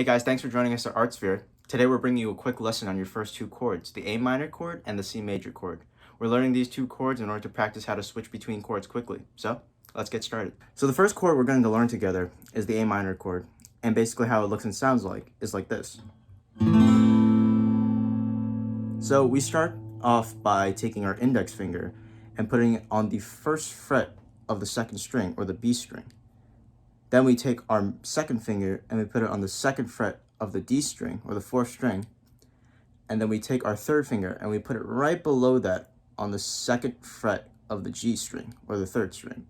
Hey guys, thanks for joining us at ArtSphere. Today we're bringing you a quick lesson on your first two chords, the A minor chord and the C major chord. We're learning these two chords in order to practice how to switch between chords quickly. So, let's get started. So the first chord we're going to learn together is the A minor chord, and basically how it looks and sounds like is like this. So we start off by taking our index finger and putting it on the first fret of the second string, or the B string. Then we take our second finger and we put it on the second fret of the D string, or the fourth string. And then we take our third finger and we put it right below that on the second fret of the G string, or the third string.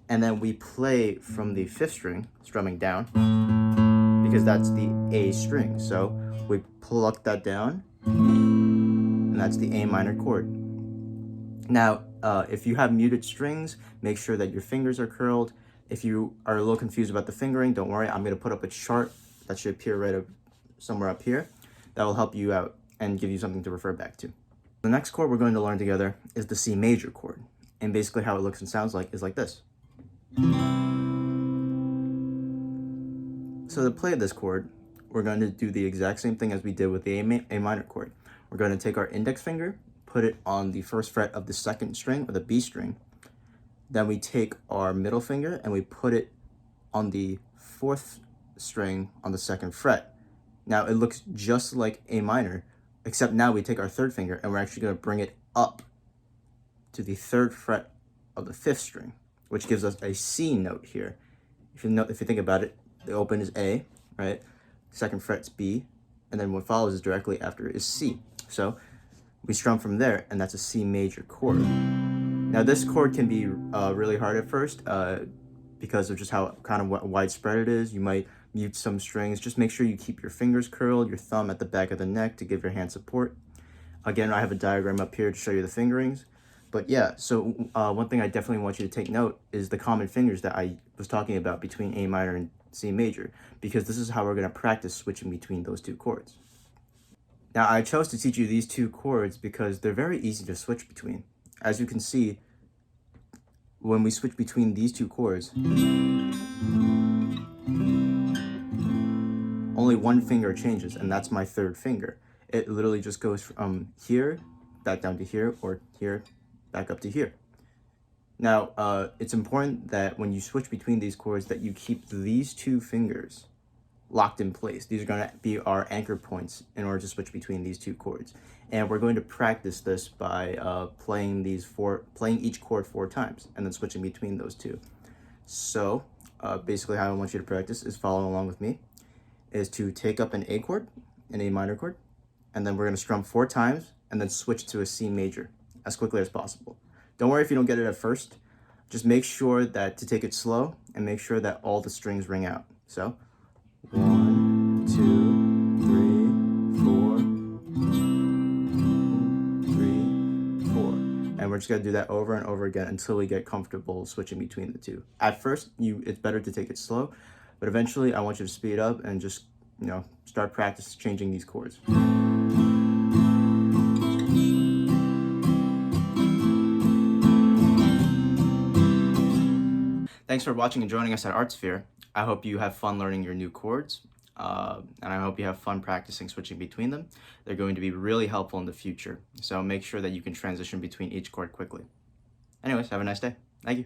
And then we play from the fifth string, strumming down, because that's the A string. So we pluck that down, and that's the A minor chord. Now, if you have muted strings, make sure that your fingers are curled. If you are a little confused about the fingering, don't worry. I'm going to put up a chart that should appear right somewhere up here. That will help you out and give you something to refer back to. The next chord we're going to learn together is the C major chord. And basically how it looks and sounds like is like this. So to play this chord, we're going to do the exact same thing as we did with the A minor chord. We're going to take our index finger, put it on the first fret of the second string, or the B string. Then we take our middle finger and we put it on the fourth string on the second fret. Now it looks just like A minor, except now we take our third finger and we're actually going to bring it up to the third fret of the fifth string, which gives us a C note here. If you think about it, the open is A, right? Second fret's B, and then what follows is directly after is C. So we strum from there, and that's a C major chord. Now this chord can be really hard at first because of just how kind of widespread it is. You might mute some strings. Just make sure you keep your fingers curled, your thumb at the back of the neck to give your hand support. Again, I have a diagram up here to show you the fingerings. But yeah, so one thing I definitely want you to take note is the common fingers that I was talking about between A minor and C major, because this is how we're going to practice switching between those two chords. Now I chose to teach you these two chords because they're very easy to switch between. As you can see, when we switch between these two chords, only one finger changes, and that's my third finger. It literally just goes from here back down to here, or here back up to here. Now, it's important that when you switch between these chords that you keep these two fingers locked in place. These are going to be our anchor points in order to switch between these two chords. And we're going to practice this by playing each chord 4 times and then switching between those two. So basically how I want you to practice is following along with me, is to take up an A chord, an A minor chord, and then we're going to strum 4 times and then switch to a C major as quickly as possible. Don't worry if you don't get it at first. Just make sure that to take it slow and make sure that all the strings ring out. So 1, 2, 3, 4, 3, 4. And we're just going to do that over and over again until we get comfortable switching between the two. At first, it's better to take it slow, but eventually I want you to speed up and just, start practice changing these chords. Thanks for watching and joining us at ArtSphere. I hope you have fun learning your new chords, and I hope you have fun practicing switching between them. They're going to be really helpful in the future, so make sure that you can transition between each chord quickly. Anyways, have a nice day. Thank you.